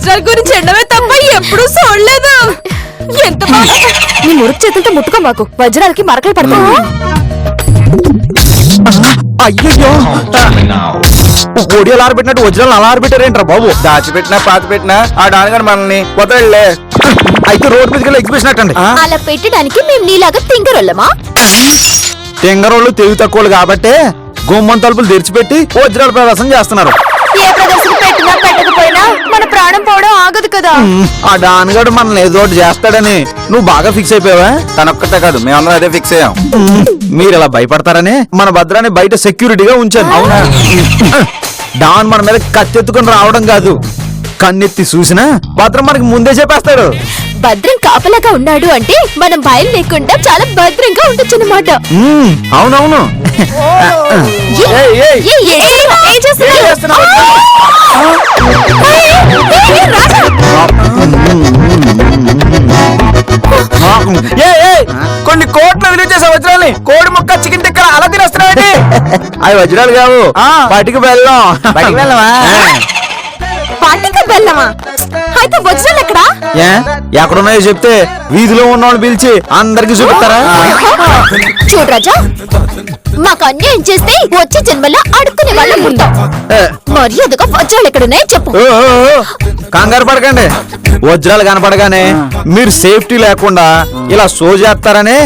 వజ్రాల గురించి ఎండమే తప్ప ఎప్పుడూ చూడలేదు. ఎంత బాగా నీ మురుకు చేతులతో ముట్టుకో మాకు, వజ్రాలకి మరకలు పడతావా? అయ్యో ఒడియాలు ఆరబెట్టినట్టు వజ్రాలు అలా ఆరబెట్టారేంట్రా బాబు? దాచిపెట్టినా పాత పెట్టినా ఆ డాన్గాడు మనల్ని వదలలే. అయితే రోడ్ మీదకి ఎగ్జిబిషన్ అట్టండి. అలా పెట్టడానికి మేము నీలాగా తింగరొల్లమా? తెంగరోళ్ళు తెలివి తక్కువలు కాబట్టే గుమ్మం తలుపులు తెరిచిపెట్టి వజ్రాల ప్రదర్శన చేస్తున్నారు. ఏ ప్రదర్శన పెట్టినా పెట్టకపోయినా మన ప్రాణం పోవడం ఆగదు కదా. ఆ డాన్గాడు మనల్ని ఏదో ఒకటి చేస్తాడని నువ్వు బాగా ఫిక్స్ అయిపోయావా? తనొక్కతే కాదు, మేమందరం అదే ఫిక్స్ అయ్యాం. మీరు ఇలా భయపడతారని మన భద్రాన్ని బయట సెక్యూరిటీగా ఉంచాను. అవునా? డాన్ మన మీద కత్తెత్తుకుని రావడం కాదు, కన్నెత్తి చూసినా భద్రం మనకి ముందే చెప్పేస్తాడు. భద్రం కాపలాగా ఉన్నాడు అంటే మనం భయం లేకుండా చాలా భద్రంగా ఉండొచ్చు అన్నమాట. అవునవును. కొన్ని కోట్ల విలువ చేసే వజ్రాలని కోడి ముక్క చికెన్ టిక్కల అలా తినేస్తున్నాయండి. అవి వజ్రాలు కావు, పటికి బెల్లం. బయటికి వెళ్ళవా? పాటిక బెల్లమా? అయితే వజ్రాలు ఎక్కడా? ఎక్కడున్నాయో చెప్తే వీధిలో ఉన్నవాళ్ళు పిలిచి అందరికి చూపిస్తారా? చూడు రాజా, మాకు అన్యాయం చేస్తే వచ్చే జన్మలో అడుక్కునే వాళ్ళం పుడతాం. మర్యాదగా వజ్రాలు ఎక్కడున్నాయో చెప్పు. కంగారు పడకండి, వజ్రాలు కనపడగానే మీరు సేఫ్టీ లేకుండా ఇలా షో చేస్తారని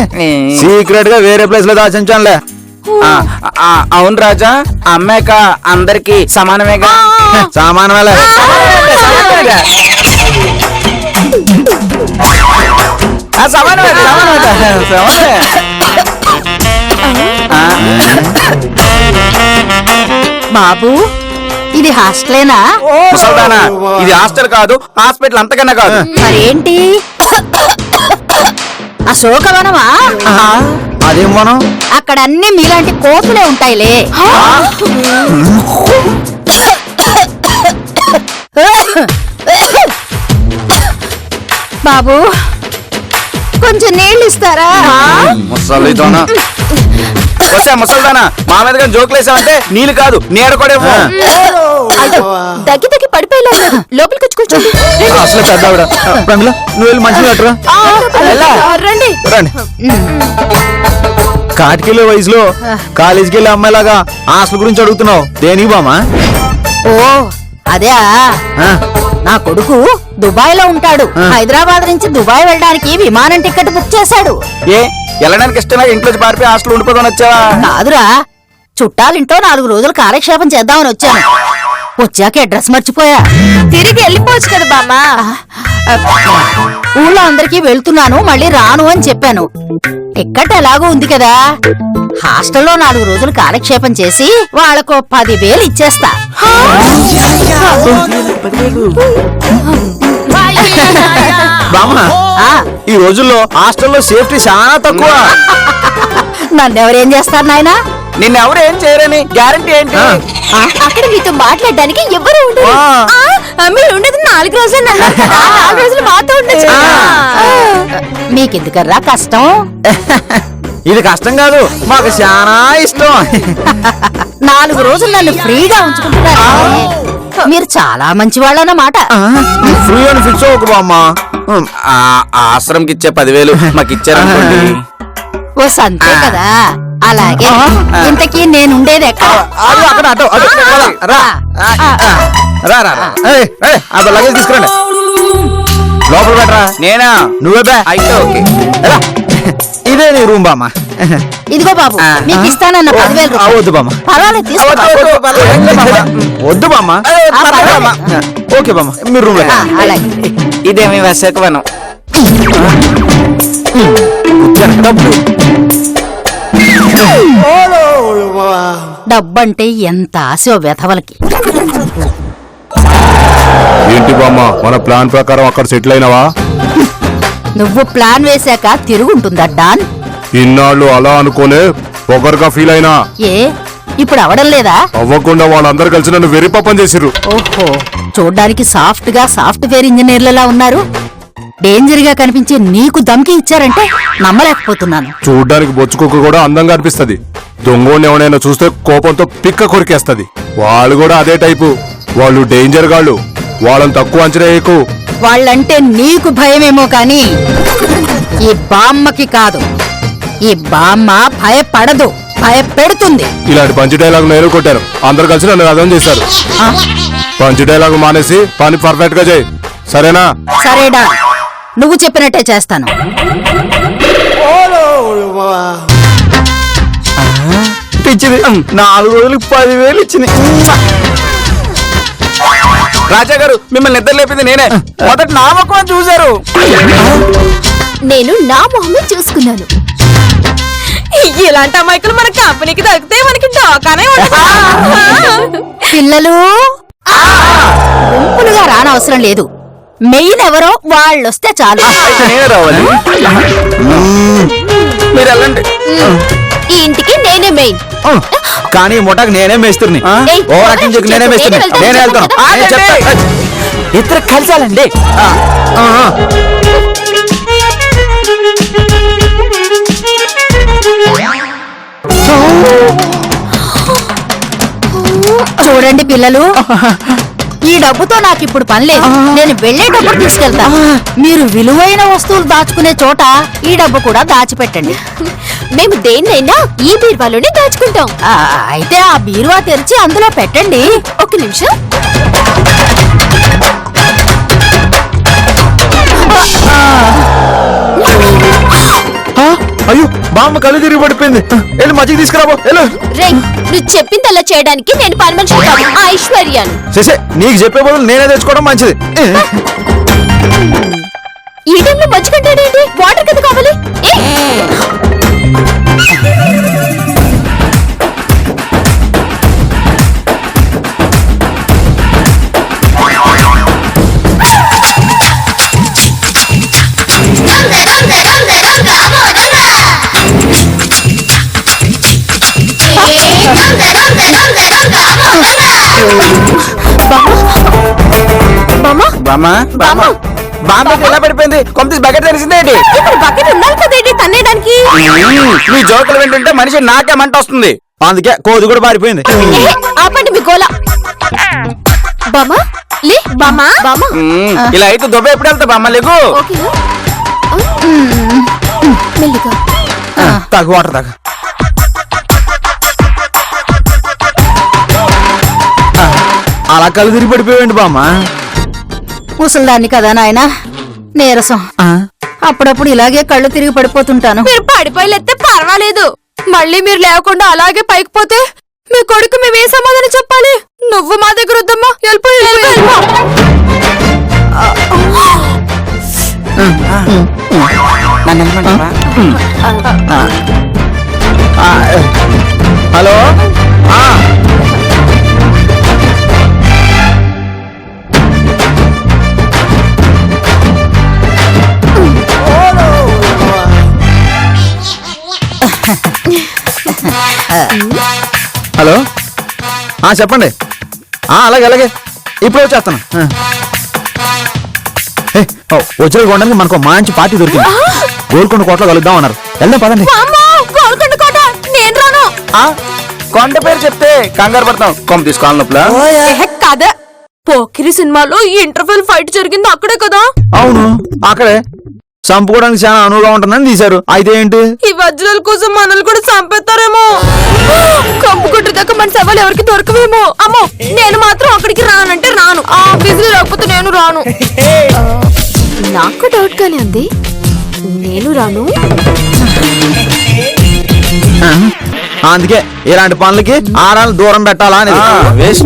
సీక్రెట్ గా వేరే ప్లేస్ లో దాచించానులే. అవును రాజా, అమ్మాయిక అందరికి సమానమేగా. సామానమేలే. బాబు, ఇది హాస్టలేనా? ముసల్దానా, ఇది హాస్టల్ కాదు, హాస్పిటల్ అంతకన్నా కాదు. మరేంటి అశోకవనమా? అదేం మనం? అక్కడ అన్ని మీలాంటి కోతులే ఉంటాయిలే. బాబు, కొంచెం నీళ్ళు ఇస్తారా? ముసలితోనా వచ్చా ముసల్దానా, మా మీద జోకులు వేసావంటే నీళ్ళు కాదు నీడ కూడా దగ్గి దగ్గి పడిపోయలేదు. లోపలికి వచ్చి కూర్చోండి. అసలు పెద్ద ఆవిడ. ప్రమిళ, నువ్వు వెళ్ళి మంచిగా కట్టురా. రండి రండి. కాటికెళ్ళే వయసులో కాలేజీకి వెళ్ళే అమ్మాయిలాగా హాస్టల్ గురించి అడుగుతున్నావు దేనికి బామా? ఓ అదే, నా కొడుకు దుబాయ్ లో ఉంటాడు. హైదరాబాద్ నుంచి దుబాయ్ వెళ్ళడానికి విమానం టికెట్ బుక్ చేశాడు. ఏ వెళ్ళడానికి ఇష్టంగా ఇంట్లో పారిపోయి హాస్టల్ ఉండిపోతాను వచ్చావా? కాదురా, చుట్టాలింటో 4 రోజులు కాలక్షేపం చేద్దామని వచ్చాను. వచ్చాక అడ్రస్ మర్చిపోయా. తిరిగి వెళ్ళిపోవచ్చు కదా బామ్మా. ఊళ్ళో అందరికీ వెళ్తున్నాను, మళ్ళీ రాను అని చెప్పాను. టికెట్ ఎలాగో ఉంది కదా, హాస్టల్లో 4 రోజులు కాలక్షేపం చేసి వాళ్ళకు 10,000 ఇచ్చేస్తా. బామా, ఈ రోజుల్లో హాస్టల్లో సేఫ్టీ చాలా తక్కువ. నన్నెవరేం చేస్తారు నాయనా? నిన్నెవరు ఏం చేయరని గ్యారంటీ ఏంటి? అక్కడ మీతో మాట్లాడడానికి ఎవరు ఉండరు. మీరు ఉండదు 4 రోజులు. 4 రోజులు మాతో ఉండొచ్చు. మీకెందుకర్రా కష్టం? ఇది కష్టం కాదు, మాకు చాలా ఇష్టం. 4 రోజులు నన్ను ఫ్రీగా ఉంచుకుంటున్నారు. మీరు చాలా మంచి వాళ్ళన్నమాట. ఫ్రీ అని ఫిక్స్ అవ్వకు బామ్మా. ఆశ్రమంకి ఇచ్చే 10,000 మాకు ఇచ్చారనుకోండి. ఓ సంతే కదా. అలాగే ఇంతకీ నేను ఉండేది ఎక్కడ? లగేజ్ తీసుకురండి, లోపల పెట్టరా. నేనా? నువ్వే బే. అయితే ఓకే. ఇదే నీ రూమ్ బామ్మా. ఇదిగో బాబు, మీకు ఇస్తానన్న 10,000 రూపాయలు. వద్దు బామ్మ. పర్వాలేదు, తీసుకో. వద్దు బామ్మ. ఓకే బామ్మ, మీరు రూమ్ లో. అలాగే. ఇదేమి వసకవనం. డబ్బంటే ఎంత ఆశ వెధవలకి. ఏంటి బామ్మ, మన ప్లాన్ ప్రకారం అక్కడ సెటిల్ అయినావా? నువ్వు ప్లాన్ వేశాక తిరుగుంటుందా డాన్? ఇన్నాళ్ళు అలా అనుకోనే పొగరుగా ఫీల్ అయినా. ఏ ఇప్పుడు అవడం లేదా? అవ్వకుండా వాళ్ళందరూ కలిసి నన్ను వెర్రి పాపం చేసిర్రు. ఓహో, చూడ్డానికి సాఫ్ట్ గా సాఫ్ట్వేర్ ఇంజనీర్లలా ఉన్నారు. డేంజర్ గా కనిపించే నీకు దమ్కి ఇచ్చారంటే నమ్మలేకపోతున్నాను. చూడ్డానికి బొచ్చుకుక్క కూడా అందంగా అనిపిస్తది. దొంగోని ఎవరైనా చూస్తే కోపంతో పిక్క కొరికేస్తది. వాళ్ళు కూడా అదే టైపు. వాళ్ళు డేంజర్ గాళ్ళు. వాళ్ళని తక్కువ అంచనా వేయకు. వాళ్ళంటే నీకు భయమేమో కాని ఈ బామ్మకి కాదు. ఈ బామ్మ భయపడదు, భయపెడుతుంది. ఇలాంటి పంచి డైలాగ్ నేను కొట్టాను. అందరు కలిసి నన్ను అర్థం చేశారు. పంచి డైలాగ్ మానేసి పని పర్ఫెక్ట్ గా చేయి, సరేనా? సరేడా, నువ్వు చెప్పినట్టే చేస్తాను. ఇచ్చింది 4 రోజులకు 10,000 ఇచ్చింది. రాజా గారు మిమ్మల్ని నిద్ర లేపింది నేనే. మొదట నా ముఖం చూశారు. నేను నా మొహమే చూసుకున్నాను. ఇలాంటి అమాయకులు మన కంపెనీకి దొరికితే మనకి డోకానే ఉండదు. పిల్లలు గుంపులుగా రానవసరం లేదు. మెయిన్ ఎవరో వాళ్ళొస్తే చాలు. నేనే రావాలి. మీరు వెళ్ళండి. ఈ ఇంటికి నేనే మెయిన్. కానీ ఈ ముఠాకు నేనే మేస్తుర్ని. ఏయ్, ఓ రకం చెప్పి నేనే మేస్తుర్ని. నేనే వెళ్తాను. నేను చెప్తా. ఇద్దరు కలిసాలండి. చూడండి పిల్లలు, ఈ డబ్బుతో నాకు ఇప్పుడు పని లేదు. నేను వెళ్ళేటప్పుడు తీసుకెళ్తా. మీరు విలువైన వస్తువులు దాచుకునే చోట ఈ డబ్బు కూడా దాచిపెట్టండి. మేము దేన్నైనా ఈ బీరువాలోనే దాచుకుంటాం. అయితే ఆ బీరువా తెరిచి అందులో పెట్టండి. ఒక నిమిషం. అయ్యో బామ్మ కళ్ళు తిరిగి పడిపోయింది. వెళ్ళి మజ్జిగ తీసుకురాబో. వెళ్ళు. రే, నువ్వు చెప్పింది అలా చేయడానికి నేను పని మనిషి కాదు, ఐశ్వర్యాను. చేసే నీకు చెప్పే బదులు నేనే తెచ్చుకోవడం మంచిది. ఈ టైంలో మర్చికంటాడేంటి? వాటర్ కదా కావాలి. బామ్మ బామ్మ, బామ్మ ఎలా పడిపోయింది? కొంత బకెట్ తెలిసిందేంటి? ఇప్పుడు బకెట్ ఉండాలి కదేంటి తన్నేయడానికి? మీ జోకులు వింటుంటే మనిషి నాకే మంట వస్తుంది. అందుకే కోది కూడా పారిపోయింది. ఆపండి మీ గోల. బామ్మ లే, బామ్మ బామ్మ. ఇలా అయితే దుబ్బ ఎప్పుడు వెళ్తా బామ్మ? లేకు. ఓకేనా? మెల్లిగా. తాగు, వాటర్ తాగు. అలా కళ్ళు తిరిగి పడిపోయాడు బామ్మ. ముసల్దాన్ని కదా నాయనా, నీరసం. అప్పుడప్పుడు ఇలాగే కళ్ళు తిరిగి పడిపోతుంటాను. మీరు పడిపోయితే పర్వాలేదు. మళ్ళీ మీరు లేకుండా అలాగే పైకి పోతే మీ కొడుకు మేమే సమాధానం చెప్పాలి? నువ్వు మా దగ్గర వద్దమ్మా, వెళ్ళిపో. హలో. హలో, చెప్పండి. అలాగే అలాగే ఇప్పుడు వచ్చేస్తాను. వచ్చిన కొనడానికి మనకు మంచి పార్టీ దొరికింది. గోల్కొండ కోటలో కలుద్దాం అన్నారు. వెళ్దాం పదండి. గోల్కొండ కోట నేను రాను. కొండ పేరు చెప్తే కంగారు పడతాం. కొమ్మ తీసుకోవాలి నొప్పులా? కదా, పోకిరి సినిమాలో ఈ ఇంటర్వెల్ ఫైట్ జరిగింది అక్కడే కదా? అవును, అక్కడే. చంపుకోవడానికి చాలా అనువుగా ఉంటుందని తీశారు. అయితే ఏంటి? ఈ వజ్రాల కోసం మనల్ని కూడా చంపేస్తారేమో. కంపు కొట్టు దాకా మన సవాలు ఎవరికి దొరకవేమో. అమ్మో, నేను మాత్రం అక్కడికి రానంటే రాను. ఆఫీసులో లేకపోతే నేను రాను. నాకు డౌట్ గానే ఉంది. నేను రాను. అందుకే ఇలాంటి పనులకి ఆడాలను దూరం పెట్టాలా అనేది.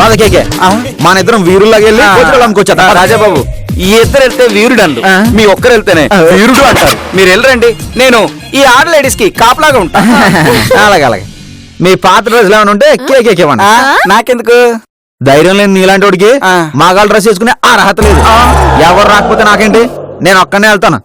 పదకేకే మన ఇద్దరం వీరుల్లాగా వెళ్ళి కూర్చోవాలనుకోవచ్చా? రాజాబాబు, ఈ ఇద్దరు వెళ్తే వీరుడు అండు, మీ ఒక్కరు వెళ్తేనే వీరుడు అంటారు. మీరు వెళ్ళరండి, నేను ఈ ఆడ లేడీస్ కి కాపలాగా ఉంటా. అలాగే అలాగే. మీ పాత డ్రెస్లు ఏమైనా ఉంటే కేకేకే ఇవ్వండి. నాకెందుకు? ధైర్యం లేని నీలాంటి వాడికి మగాళ్ళ డ్రెస్ వేసుకునే అర్హత లేదు. ఎవరు రాకపోతే నాకేంటి, నేను ఒక్కనే వెళ్తాను.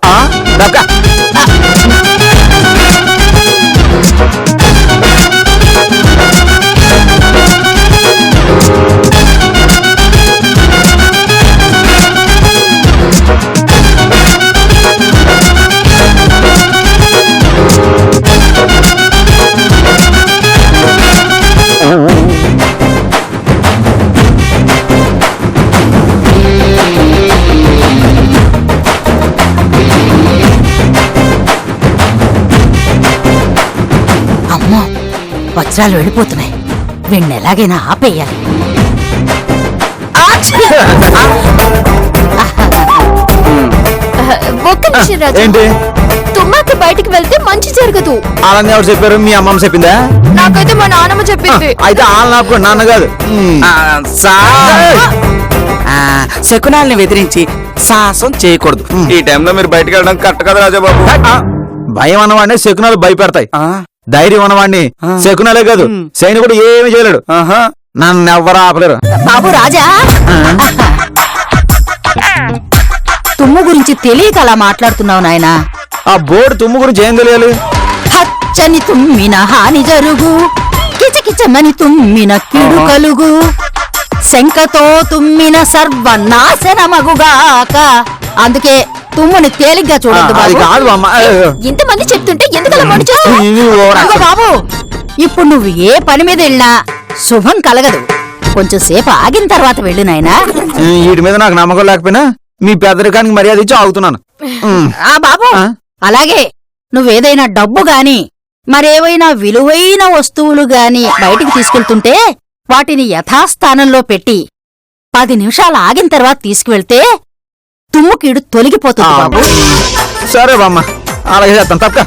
అమ్మో వజ్రాలు వెళ్ళిపోతున్నాయి. వీణ్ణి ఎలాగైనా ఆపేయాలి. ఒక్క నిమిషం రాజా. ఏంటి తుమ్మాకి బయటికి వెళ్తే మంచి జరగదు. అలానే ఎవరు చెప్పారు? మీ అమ్మమ్మ చెప్పిందా? నాకైతే మా నాన్నమ్మ చెప్పింది. అయితే వాళ్ళని ఆపుకోండి, నాన్న కాదు. సార్ శకునాల్ని బెదిరించి సాహసం చేయకూడదు. ఈ టైంలో మీరు బయటకు వెళ్ళడం కరెక్ట్ కదా రాజాబాబు. భయం అన్నవాడిని శకునాలు భయపెడతాయి. ధైర్యం అన్నవాడిని శకునాలే కాదు సైనికుడు ఏమి చేయలేడు. నన్ను ఎవ్వరు ఆపలేరు. బాబు రాజా, తుమ్ము గురించి తెలియక అలా మాట్లాడుతున్నావు నాయనా. ఆ బోర్డు తుమ్ము గురించి ఏం తెలియాలి? హచ్చని తుమ్మిన హాని జరుగు, కిచకిచమని తుమ్మిన కిడు కలుగు, శంకతో తుమ్మిన సర్వనాశనమగుగాక. అందుకే తుమ్ముని తేలిగ్గా చూడద్దు అది బాబు. కాదు అమ్మ. ఇంతమంది చెప్తుంటే ఎందుకలా మొండి చేస్తావు? ఇదిగో బాబు, ఇప్పుడు నువ్వు ఏ పని మీద వెళ్ళినా శుభం కలగదు. కొంచెం సేపు ఆగిన తర్వాత వెళ్ళు నాయనా. వీటి మీద నాకు నమ్మకం లేకపోయినా మీ పెద్దరికానికి మర్యాద ఇచ్చి ఆగుతున్నాను. ఆ బాబు, అలాగే నువ్వేదైనా డబ్బు గాని మరేవైనా విలువైన వస్తువులు గాని బయటికి తీసుకెళ్తుంటే వాటిని యథాస్థానంలో పెట్టి 10 నిమిషాలు ఆగిన తర్వాత తీసుకువెళ్తే తుమ్ముకీడు తొలగిపోతుంది బాబు. సరే బామ్మ, అలాగే చేస్తాను. తప్పక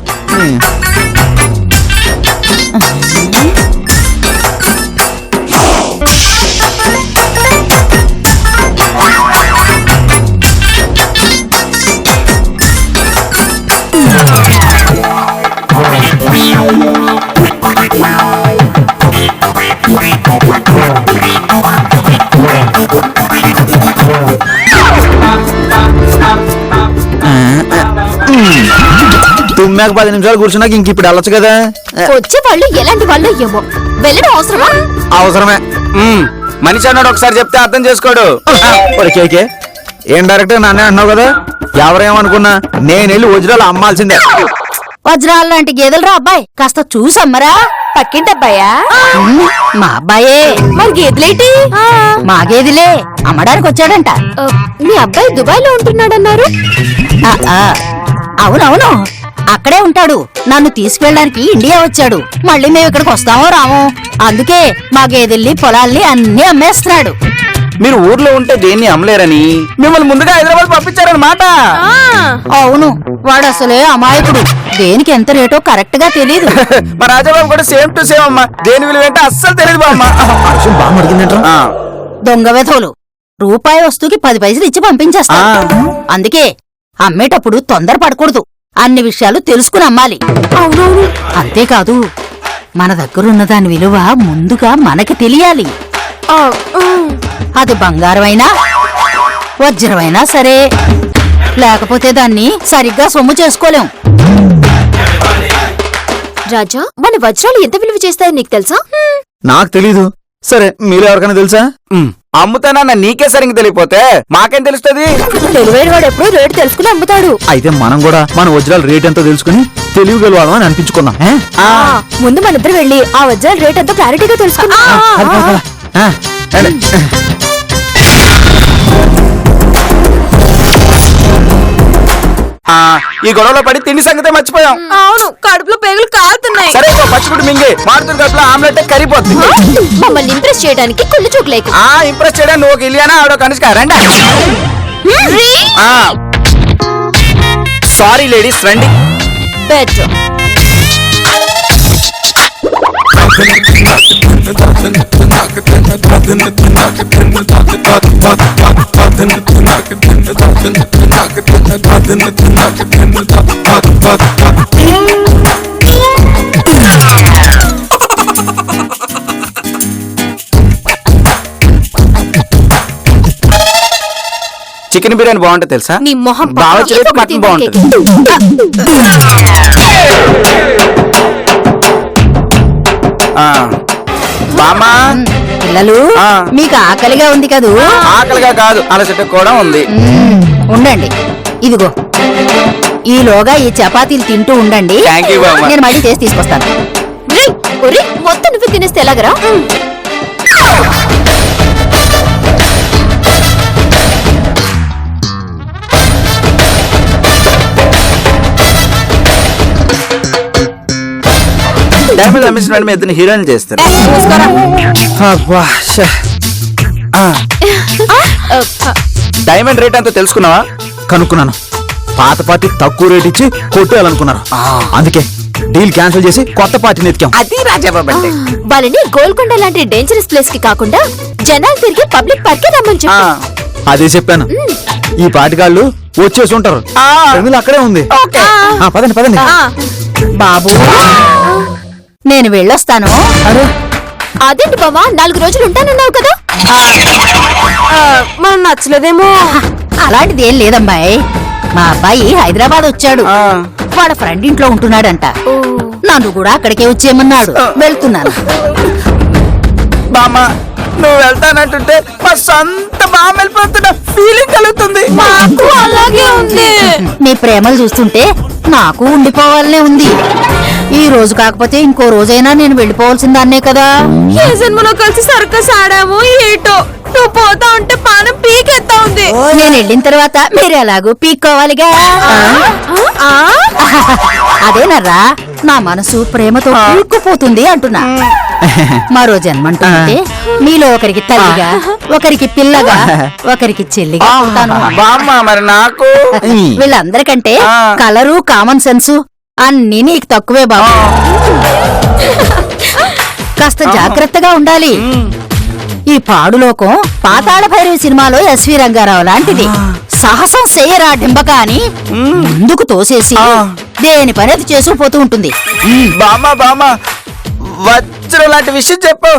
తుమ్మాక 10 నిమిషాలు కూర్చున్నాక ఇంక ఇప్పుడు వెళ్ళొచ్చు కదా. వచ్చే వాళ్ళు ఎలాంటి వాళ్ళు ఏమో, వెళ్ళడం అవసరమా? అవసరమే. మనిషి అన్నాడు ఒకసారి చెప్తే అర్థం చేసుకోడు. కేకే ఏం డైరెక్ట్ నన్నే అంటున్నావు కదా. ఎవరేమనుకున్నా నేను వెళ్ళి వజ్రాలు అమ్మాల్సిందే. వజ్రాలు లాంటి గేదెలరా అబ్బాయి, కాస్త చూసమ్మరా. పక్కింటి అబ్బాయా? మా అబ్బాయే. మరి గేదెలేటి? మా గేదెలే అమ్మడానికి వచ్చాడంట. మీ అబ్బాయి దుబాయ్ లో ఉంటున్నాడన్నారు. ఆ, ఆ, అవునవును, అక్కడే ఉంటాడు. నన్ను తీసుకెళ్ళడానికి ఇండియా వచ్చాడు. మళ్ళీ మేము ఇక్కడికి వస్తామో రామో. అందుకే మా గేదెల్ని పొలాల్ని అన్ని అమ్మేస్తున్నాడు. మీరు ఊర్లో ఉంటే దేన్ని అమ్మలేరని మిమ్మల్ని ముందుగా హైదరాబాద్ పంపించారనమాట. అవును, వాడు అసలే అమాయకుడు. దేనికి ఎంత రేటో కరెక్ట్ గా తెలీదు. మా రాజాబాబు కూడా సేమ్ టు సేమ్ అమ్మా. దేని విలువ ఏంటో అస్సలు తెలియదు బామ్మ. బాగా అడిగిందంట. దొంగ వెధవులు రూపాయి వస్తువుకి 10 పైసలు ఇచ్చి పంపించేస్తారు. అందుకే అమ్మేటప్పుడు తొందర పడకూడదు. అన్ని విషయాలు తెలుసుకుని అమ్మాలి. అవునవును. అంతేకాదు, మన దగ్గరున్న దాని విలువ ముందుగా మనకి తెలియాలి. అది బంగారమైనా వజ్రమైనా సరే, లేకపోతే దాన్ని సరిగ్గా సొమ్ము చేసుకోలేం. రాజా, మన వజ్రాలు ఎంత విలువ చేస్తాయో నీకు తెలుసా? నాకు తెలీదు. సరే మీరు ఎవరికైనా తెలుసా? అమ్ముతానన్న నీకే సరిగ్గా తెలియపోతే మాకేం తెలుస్తుంది? తెలివైన వాడు ఎప్పుడు రేటు తెలుసుకుని అమ్ముతాడు. అయితే మనం కూడా మన వజ్రాల రేట్ ఎంతో తెలుసుకుని తెలివిగలవాళ్ళం అని అనిపించుకున్నాం. ముందు మన ఇద్దరు వెళ్ళి ఆ వజ్రాల రేట్ ఎంతో క్లారిటీగా తెలుసుకున్నా. ఈ గొడవలో పడి తిండి సంగతే మర్చిపోయాం. అవును, కడుపులో పేగులు కాలుతున్నాయి. సరే పచ్చిగుడు మింగి మారుతున్న కడుపులో ఆమ్లెట్ కరిగిపోతుంది. మమ్మల్ని ఇంప్రెస్ చేయడానికి కుళ్ళు చూడలేకు. ఇంప్రెస్ చేయడానికి నువ్వు ఒక ఇలియానా ఆవిడ కనుక రండి. సారీ లేడీస్, రండి. బెటర్. చికెన్ బిర్యానీ బాగుంటుంది తెలుసా? నీ మొహం బాగా చేస్తే మటన్ బాగుంటుంది. బామా పిల్లలు, మీకు ఆకలిగా ఉంది కదూ? ఆకలిగా కాదు, అలసట కూడా ఉంది. ఉండండి, ఇదిగో ఈలోగా ఈ చపాతీలు తింటూ ఉండండి. Thank you, బామ్మ. నేను మళ్ళీ చేసి తీసుకొస్తాను. మొత్తం నువ్వు తినేస్తే ఎలాగరా? డ్యామేజ్ అమ్మించిన వెంటనే ఇద్దరు హీరోయిన్ చేస్తారు. అబ్బా, శ్శే. డైమండ్ రేట్ అంతా తెలుసుకున్నావా? కనుక్కున్నాను. పాత పార్టీ తక్కువ రేట్ ఇచ్చి కొట్టేయాలనుకున్నారు. అందుకే డీల్ క్యాన్సిల్ చేసి కొత్త పార్టీని ఎతికాం. అది రాజాబాబు అంటే. వాళ్ళని గోల్కొండ లాంటి డేంజరస్ ప్లేస్ కి కాకుండా జనాలు తిరిగి పబ్లిక్ పార్క్ కి రమ్మని చెప్పు. అదే చెప్పాను. ఈ పాటికాళ్ళు వచ్చేసి ఉంటారు. ప్రమిళ అక్కడే ఉంది. పదండి పదండి. బాబు నేను వెళ్ళొస్తాను. అరే అదేంటి బావా 4 రోజులు ఉంటానన్నావు కదా. మనం నచ్చలేదేమో. అలాంటిది ఏం లేదమ్మాయి. మా అబ్బాయి హైదరాబాద్ వచ్చాడు. వాళ్ళ ఫ్రెండ్ ఇంట్లో ఉంటున్నాడంట. నన్ను కూడా అక్కడికే వచ్చేయమన్నాడు. వెళ్తున్నాను. బామ్మ నువ్వు వెళ్తానంటుంటే మా సొంత బామ్మ వెళ్ళిపోతున్న ఫీలింగ్ కలుగుతుంది. మాకు అలాగే ఉంది. నీ ప్రేమలు చూస్తుంటే నాకు ఉండిపోవాలనే ఉంది. ఈ రోజు కాకపోతే ఇంకో రోజైనా నేను వెళ్ళిపోవాల్సిందాన్నే కదా. ఏ జన్మలో కలిసి సర్కస్ ఆడాము ఏటో. నువ్వు పోతా ఉంటే పానం పీకెత్తా ఉంది. నేను వెళ్ళిన తర్వాత మీరు ఎలాగూ పీక్కోవాలిగా. అదేనర్రా నా మనసు ప్రేమతో పీక్కుపోతుంది అంటున్నా. మరో జన్మంటుంటే మీలో ఒకరికి తల్లిగా, ఒకరికి పిల్లగా, ఒకరికి చెల్లిగా ఉంటాను. బామ్మ మరి నాకు వీళ్ళందరికంటే కలరు, కామన్ సెన్స్ అన్నీ నీకు తక్కువే బాబు. కాస్త జాగ్రత్తగా ఉండాలి. ఈ పాడులోకం పాతాళ భైరవి సినిమాలో ఎస్వి రంగారావు లాంటిది. సాహసం చేయరా డింబక అని ముందుకు తోసేసి దేని పని అది చేసుకుపోతూ ఉంటుంది. బామ్మ బామ్మ వచ్చిన లాంటి విషయం చెప్పు.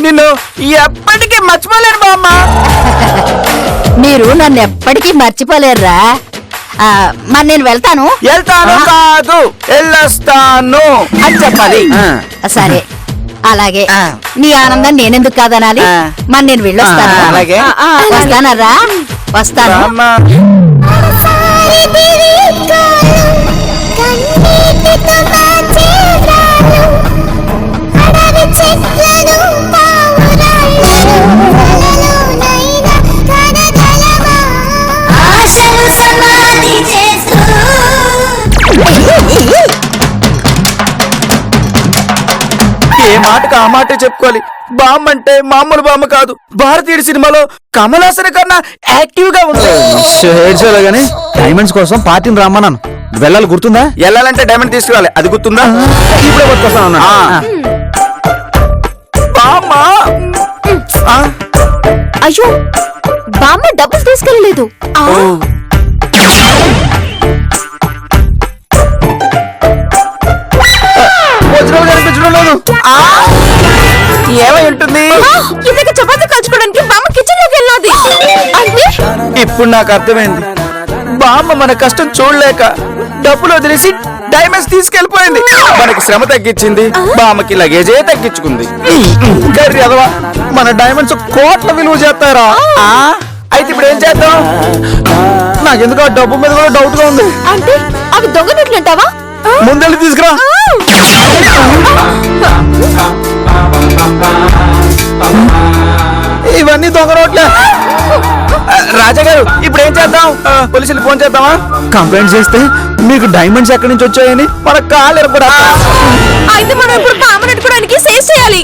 నిన్ను ఎప్పటికీ మర్చిపోలేను బామ్మ. మీరు నన్ను ఎప్పటికీ మర్చిపోలేరురా. మరి నేను వెళ్తాను. వెళ్తాను కాదు వెళ్ళొస్తాను అని చెప్పాలి. సరే అలాగే. నీ ఆనందం నేనెందుకు కాదనాలి. మరి నేను వెళ్ళొస్తాను. అలాగే. వస్తానరా. వస్తాను. బామ్మ ఏ మాటకు ఆ మాట చెప్పుకోవాలి. బామ్మ అంటే మామూలు బామ్మ కాదు. భారతీయుడి సినిమాలో కమలాసన కన్నా యాక్టివ్ గా ఉంది. ఏడ్చేలాగానే డైమండ్స్ కోసం పార్టీని రమ్మన్నాను. వెళ్ళాలి, గుర్తుందా? వెళ్ళాలంటే డైమండ్ తీసుకురావాలి. అది గుర్తుందా? ఇప్పుడే పట్టుకొస్తాను. బామ్మ అయ్యో బామ్మ డబ్బులు తీసుకెళ్ళలేదు. కనిపించడం లేదు. ఏమై ఉంటుంది? ఇంతకు చపాతీ కాల్చుకోవడానికి బామ్మ కిచెన్ లోకి వెళ్ళాది. అంటే ఇప్పుడు నాకు అర్థమైంది. బామ్మ మన కష్టం చూడలేక డబ్బులు వదిలేసి డైమండ్స్ తీసుకెళ్లిపోయింది. మనకి శ్రమ తగ్గించింది, బామ్మకి లగేజే తగ్గించుకుంది. గర్రి అదవా, మన డైమండ్స్ కోట్ల విలువ చేస్తారా? అయితే ఇప్పుడు ఏం చేద్దాం? నాకెందుకో డబ్బు మీద కూడా డౌట్ గా ఉంది. అంటే అవి దొంగనట్లంటావా? ముందెళ్ళి తీసుకురా. ఇవన్నీ దొంగ రోడ్లే. రాజా గారు ఇప్పుడు ఏం చేద్దాం? పోలీసులు ఫోన్ చేద్దామా? కంప్లైంట్ చేస్తే మీకు డైమండ్స్ ఎక్కడి నుంచి వచ్చాయని మన కాళ్ళు ఎరపడా. అయితే మనం ఇప్పుడు బామ్మని అట్టుకోవడానికి సేవ్ చేయాలి.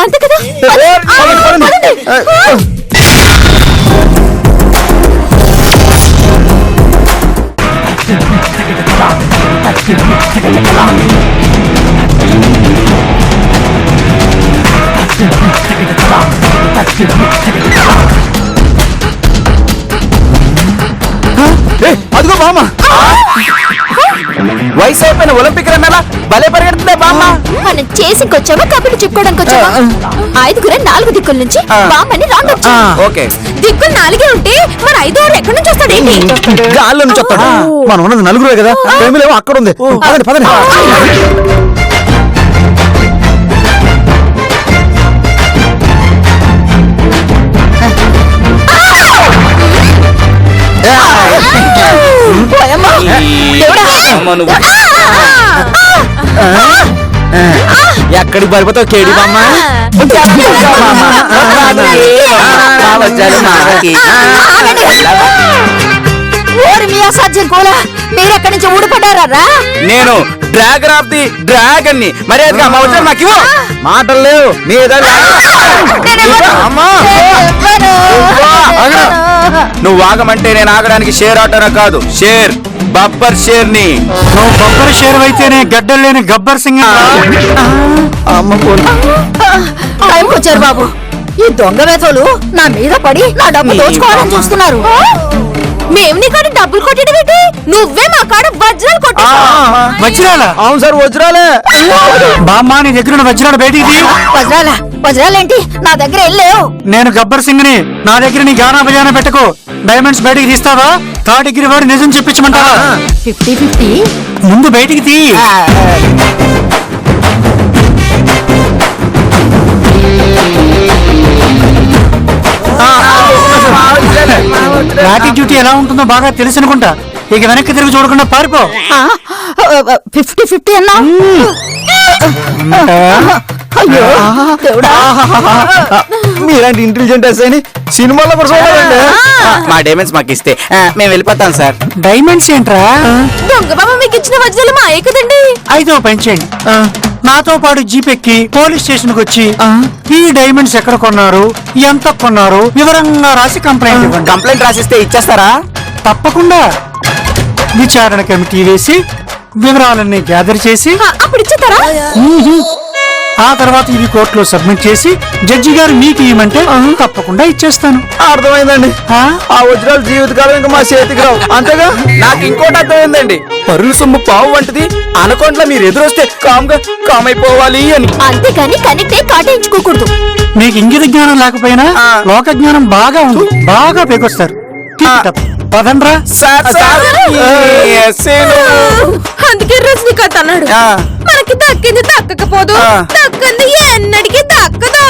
అంతే కదా. అదిగో బామ్మ. వయసు అయిపోయిన ఒలింపిక్ రన్నలా భలే పరిగెడుతుందా బామ్మ. మనం చేసికొచ్చామా కబుర్లు చెప్పుకోవడానికి వచ్చామా? 5 4 దిక్కుల నుంచి బామ్మని రౌండప్ చేయాలి. ఓకే. దిక్కులు 4 ఉంటే మన 5 ఎక్కడి నుంచి వస్తాడేంటి? గాల్లో నుంచి వస్తాడు. మనం ఉన్నది నలుగురే కదా. ప్రేమిలేమో అక్కడ ఉంది. పదండి పదండి. ఎక్కడికి పడిపోతావు కేడి బామ్మ? ఓరి మీ అసాధ్యం కూడా మీరెక్కడి నుంచి ఊడిపడ్డారా? నేను డ్రాగన్ ఆఫ్ ది డ్రాగన్ ని మర్యాదగా మా వజ్రాలు నాకు ఇవ్వు. మాటలు లేవు నీ ఏదో అమ్మా నువ్వు ఆగమంటే నేను ఆగడానికి షేర్ ఆటోనా కాదు, షేర్ బబ్బర్ షేర్ ని. నువ్వు బొబ్బర్ షేర్ అయితేనే గడ్డలు లేని గబ్బర్ సింగ్ టైంకి వచ్చారు బాబు. ఈ దొంగ వేతలు నా మీద పడి నా డబ్బు దోచుకోవాలని చూస్తున్నారు. మేము నీ కాడ డబ్బులు కొట్టడం ఏంటి? నువ్వే మా కాడ వజ్రాలు కొట్టా. వజ్రాలా? అవును సార్ వజ్రాలే. బామ్మ నీ దగ్గర ఉన్న వజ్రాలు బయటికి తీ. వజ్రాలేంటి నా దగ్గర వెళ్ళలేవు. నేను గబ్బర్ సింగ్ ని, నా దగ్గర నీ గానా బజానా పెట్టకు. డైమండ్స్ బయటికి తీస్తావా? థర్డ్ డిగ్రీ వాడు నిజం చెప్పించమంటావా? 50-50. ముందు బయటికి తీ. లాఠీ డ్యూటీ ఎలా ఉంటుందో బాగా తెలుసనుకుంటా. ఇక వెనక్కి తిరిగి చూడకుండా పారిపో. 50-50 అన్నా. అయ్యో దేవుడా. మీలాంటి ఇంటెలిజెంట్ అని సినిమాలో కూడా చూడాలండి. మా డైమండ్స్ మాకు ఇస్తే మేము వెళ్ళిపోతాం సార్. డైమండ్స్ ఏంట్రా? దొంగ బాబా మీకు ఇచ్చిన వజ్రాలు మాయే కదండి. అయితే పని చేయండి, నాతో పాటు జీపెక్కి పోలీస్ స్టేషన్ కి వచ్చి ఈ డైమండ్స్ ఎక్కడ కొన్నారు, ఎంత కొన్నారు వివరంగా రాసి కంప్లైంట్ ఇవ్వండి. కంప్లైంట్ రాసిస్తే ఇచ్చేస్తారా? తప్పకుండా. విచారణ కమిటీ వేసి వివరాలన్నీ గ్యాదర్ చేసి అప్పుడు ఇచ్చేస్తారా? ఆ తర్వాత ఇవి కోర్టులో సబ్మిట్ చేసి జడ్జి గారు మీకు ఇవ్వమంటే తప్పకుండా ఇచ్చేస్తాను. అర్థమైందండి. ఆ వజ్రాలు జీవితకాలం ఇంకా మా చేతికి రావు, అంతేగా. నాకు ఇంకోటి అర్థమైందండి, పరుల సొమ్ము పావు వంటిది. అనకుండా మీరు ఎదురొస్తే కామైపోవాలి అని. అంతేగాని కనెక్ట్ అయి కాటేయించుకోకూడదు. మీకు ఇంగిత జ్ఞానం లేకపోయినా లోక జ్ఞానం బాగా ఉంది, బాగా పేకొస్తారు. పదండ్రా. అందుకే రజనీకాంత్ అన్నాడు, మనకి దక్కింది దక్కకపోదు, దక్కింది ఎన్నటికీ దక్కదు.